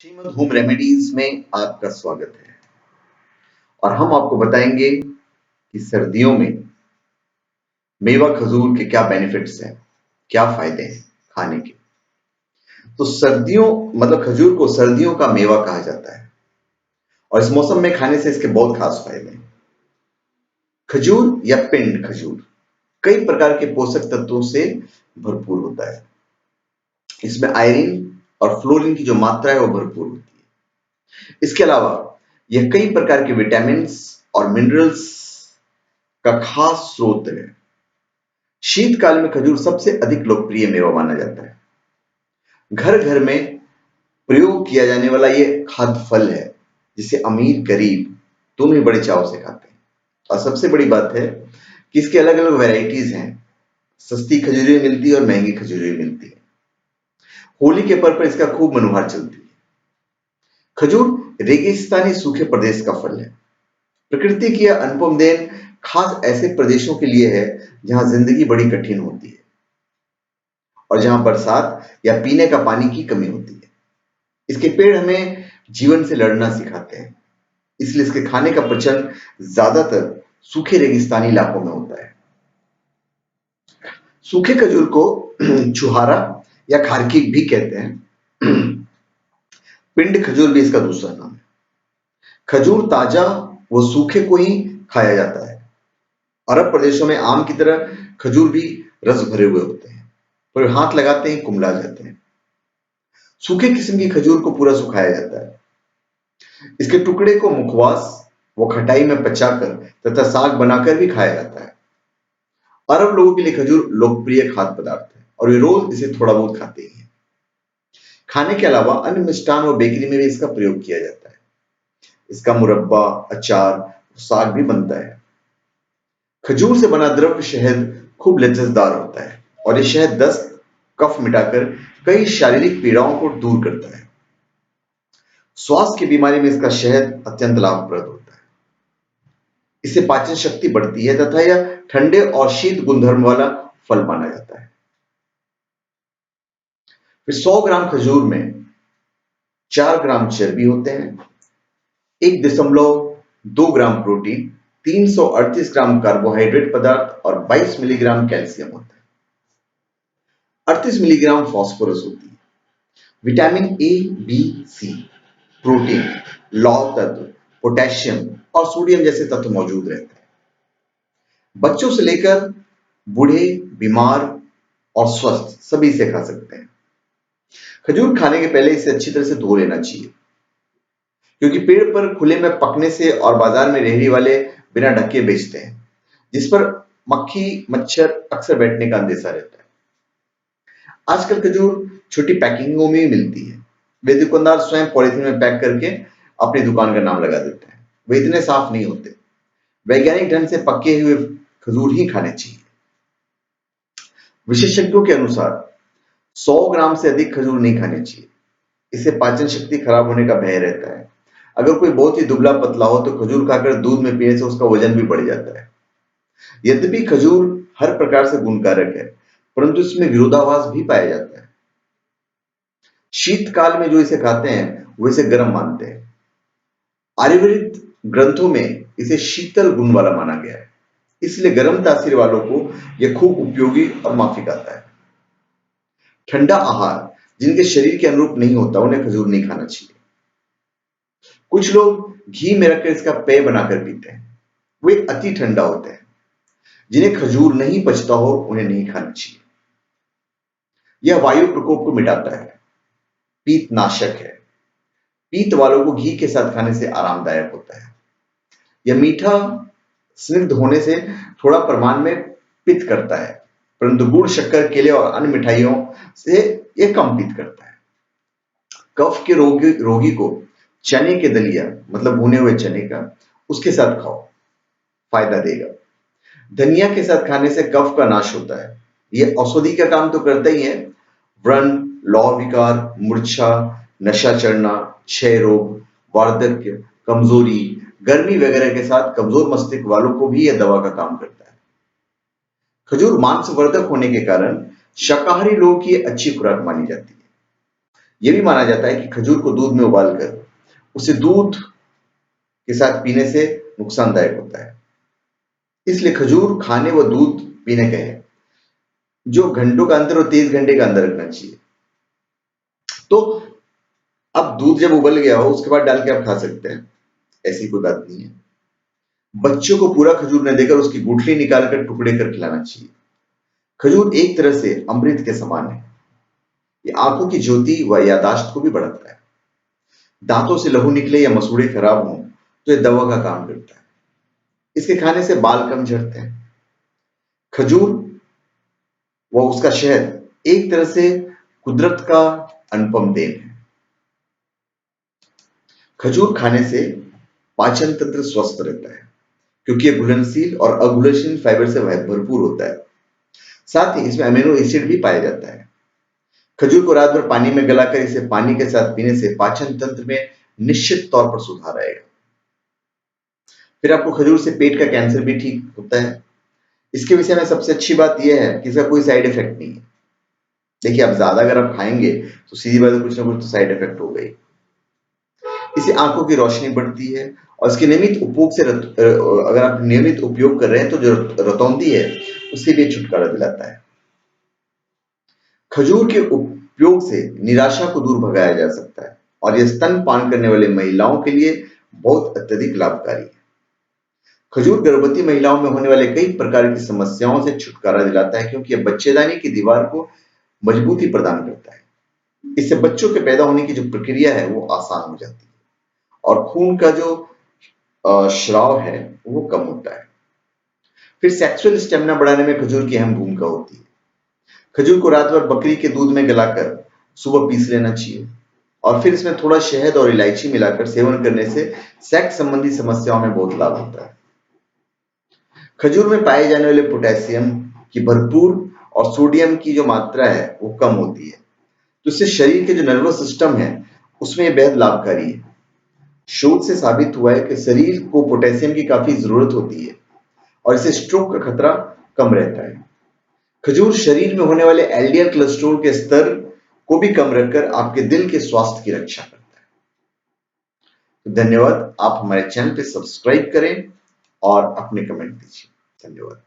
Shrimad home remedies में आपका स्वागत है। और हम आपको बताएंगे कि सर्दियों में मेवा खजूर के क्या बेनिफिट्स हैं, क्या फायदे हैं खाने के। तो सर्दियों मतलब खजूर को सर्दियों का मेवा कहा जाता है और इस मौसम में खाने से इसके बहुत खास फायदे हैं। खजूर या पिंड खजूर कई प्रकार के पोषक तत्वों से भरपूर होता है। इसमें आयरन और फ्लोरीन की जो मात्रा है वो भरपूर होती है। इसके अलावा यह कई प्रकार के विटामिन और मिनरल्स का खास स्रोत है। शीतकाल में खजूर सबसे अधिक लोकप्रिय मेवा माना जाता है। घर घर में प्रयोग किया जाने वाला यह खाद्य फल है जिसे अमीर गरीब दोनों ही बड़े चाव से खाते हैं। और सबसे बड़ी बात है कि इसके अलग अलग वैरायटीज हैं। सस्ती खजूरें मिलती है और महंगी खजूरें मिलती है। होली के पर्व पर इसका खूब मनुहार चलती है। खजूर रेगिस्तानी सूखे प्रदेश का फल है। प्रकृति की यह अनुपम देन खास ऐसे प्रदेशों के लिए है जहां जिंदगी बड़ी कठिन होती है और जहां बरसात या पीने का पानी की कमी होती है। इसके पेड़ हमें जीवन से लड़ना सिखाते हैं, इसलिए इसके खाने का प्रचलन ज्यादातर सूखे रेगिस्तानी इलाकों में होता है। सूखे खजूर को छुहारा या खारकीक भी कहते हैं। पिंड खजूर भी इसका दूसरा नाम है। खजूर ताजा व सूखे को ही खाया जाता है। अरब प्रदेशों में आम की तरह खजूर भी रस भरे हुए होते हैं, पर हाथ लगाते ही कुमला जाते हैं। सूखे किस्म की खजूर को पूरा सुखाया जाता है। इसके टुकड़े को मुखवास व खटाई में पचाकर तथा साग बनाकर भी खाया जाता है। अरब लोगों के लिए खजूर लोकप्रिय खाद्य पदार्थ है और वे रोज इसे थोड़ा बहुत खाते ही हैं। खाने के अलावा अन्य मिष्टान व बेकरी में भी इसका प्रयोग किया जाता है। इसका मुरब्बा, अचार, साग भी बनता है। खजूर से बना द्रव्य शहद खूब लज्जतदार होता है और ये शहद दस्त, कफ मिटाकर कई शारीरिक पीड़ाओं को दूर करता है। श्वास की बीमारी में इसका शहद अत्यंत लाभप्रद होता है। इससे पाचन शक्ति बढ़ती है तथा यह ठंडे और शीत गुणधर्म वाला फल माना जाता है। फिर 100 ग्राम खजूर में 4 ग्राम चर्बी होते हैं, 1.2 ग्राम प्रोटीन, 338 ग्राम कार्बोहाइड्रेट पदार्थ और 22 मिलीग्राम कैल्शियम होता है। 38 मिलीग्राम फास्फोरस होती है। Vitamin A, B, C, protein, लौह तत्व, पोटेशियम और सोडियम जैसे तत्व मौजूद रहते हैं। बच्चों से लेकर बूढ़े, बीमार और स्वस्थ सभी इसे खा सकते हैं। खजूर खाने के पहले इसे अच्छी तरह से धो लेना चाहिए, क्योंकि पेड़ पर खुले में पकने से और बाजार में रेहड़ी वाले बिना ढके बेचते हैं, जिस पर मक्खी मच्छर अक्सर बैठने का अंदेशा रहता है। आजकल खजूर छोटी पैकिंगों में मिलती है। वे दुकानदार स्वयं पॉलिथीन में पैक करके अपनी दुकान का नाम लगा देते हैं। वे इतने साफ नहीं होते। वैज्ञानिक ढंग से पके हुए खजूर ही खाने चाहिए। विशेषज्ञों के अनुसार 100 ग्राम से अधिक खजूर नहीं खाने चाहिए। इससे पाचन शक्ति खराब होने का भय रहता है। अगर कोई बहुत ही दुबला पतला हो तो खजूर खाकर दूध में पीने से उसका वजन भी बढ़ जाता है। यद्यपि खजूर हर प्रकार से गुणकारक है, परंतु इसमें विरोधाभास भी पाया जाता है। शीतकाल में जो इसे खाते हैं वो इसे गर्म मानते हैं। आयुर्वेद ग्रंथों में इसे शीतल गुण वाला माना गया है, इसलिए गर्म तासीर वालों को यह खूब उपयोगी और माफिक आता है। ठंडा आहार जिनके शरीर के अनुरूप नहीं होता उन्हें खजूर नहीं खाना चाहिए। कुछ लोग घी में रखकर इसका पेय बनाकर पीते हैं, वे अति ठंडा होते हैं। जिन्हें खजूर नहीं पचता हो उन्हें नहीं खाना चाहिए। यह वायु प्रकोप को मिटाता है, पीतनाशक है। पीत वालों को घी के साथ खाने से आरामदायक होता है। यह मीठा स्निग्ध होने से थोड़ा प्रमाण में पित्त करता है, परंतु गुड़, शक्कर, केले और अन्य मिठाइयों से यह कम पित्त करता है। कफ के रोगी को चने के दलिया मतलब भुने हुए चने का उसके साथ खाओ, फायदा देगा। धनिया के साथ खाने से कफ का नाश होता है। यह औषधि का काम तो करता ही है। व्रण, लौह विकार, मूर्छा, नशा चढ़ना, क्षय रोग, वार्धक्य, कमजोरी, गर्मी वगैरह के साथ कमजोर मस्तिष्क वालों को भी यह दवा का काम करता है। खजूर मांसवर्धक होने के कारण शाकाहारी लोगों की अच्छी खुराक मानी जाती है। यह भी माना जाता है कि खजूर को दूध में उबालकर उसे दूध के साथ पीने से नुकसानदायक होता है। इसलिए खजूर खाने व दूध पीने का है जो घंटों का अंतर और 30 घंटे का अंदर रखना चाहिए। तो अब दूध जब उबल गया हो उसके बाद डाल के आप खा सकते हैं, ऐसी कोई बात नहीं है। बच्चों को पूरा खजूर न देकर उसकी गुठली निकालकर टुकड़े कर खिलाना चाहिए। खजूर एक तरह से अमृत के समान है। ये आंखों की ज्योति व यादाश्त को भी बढ़ाता है। दांतों से लहू निकले या मसूड़े खराब हों तो ये दवा का काम करता है। इसके खाने से बाल कम झड़ते हैं। खजूर व उसका शहद एक तरह से कुदरत का अनुपम देन है। खजूर खाने से पाचन तंत्र स्वस्थ रहता है क्योंकि यह घुलनशील और अघुलनशील फाइबर से भरपूर होता है। साथ ही इसमें अमीनो एसिड भी पाया जाता है। खजूर को रात भर पानी में गलाकर इसे पानी के साथ पीने से पाचन तंत्र में निश्चित तौर पर सुधार आएगा। फिर आपको खजूर से पेट का कैंसर भी ठीक होता है। इसके विषय में सबसे अच्छी बात यह है कि इसका कोई साइड इफेक्ट नहीं है। देखिए, अब ज्यादा अगर आप खाएंगे तो सीधी बात है कुछ ना कुछ तो साइड इफेक्ट हो गई। इससे आंखों की रोशनी बढ़ती है और इसके नियमित उपयोग से अगर आप नियमित उपयोग कर रहे हैं तो जो रतौंधी है उससे भी छुटकारा दिलाता है। खजूर के उपयोग से निराशा को दूर भगाया जा सकता है और यह स्तनपान करने वाली महिलाओं के लिए बहुत अत्यधिक लाभकारी है। खजूर गर्भवती महिलाओं में होने वाले कई प्रकार की समस्याओं से छुटकारा दिलाता है क्योंकि यह बच्चेदानी की दीवार को मजबूती प्रदान करता है। इससे बच्चों के पैदा होने की जो प्रक्रिया है वो आसान हो जाती है और खून का जो स्राव है वो कम होता है। फिर सेक्सुअल स्टेमिना बढ़ाने में खजूर की अहम भूमिका होती है। खजूर को रात भर बकरी के दूध में गलाकर सुबह पीस लेना चाहिए और फिर इसमें थोड़ा शहद और इलायची मिलाकर सेवन करने से सेक्स संबंधी समस्याओं में बहुत लाभ होता है। खजूर में पाए जाने वाले पोटेशियम की भरपूर और सोडियम की जो मात्रा है वो कम होती है, तो इससे शरीर के जो नर्वस सिस्टम है उसमें बेहद लाभकारी है। शोध से साबित हुआ है कि शरीर को पोटेशियम की काफी जरूरत होती है और इससे स्ट्रोक का खतरा कम रहता है। खजूर शरीर में होने वाले एलडीएल कोलेस्ट्रॉल के स्तर को भी कम रखकर आपके दिल के स्वास्थ्य की रक्षा करता है। तो धन्यवाद। आप हमारे चैनल पे सब्सक्राइब करें और अपने कमेंट दीजिए। धन्यवाद।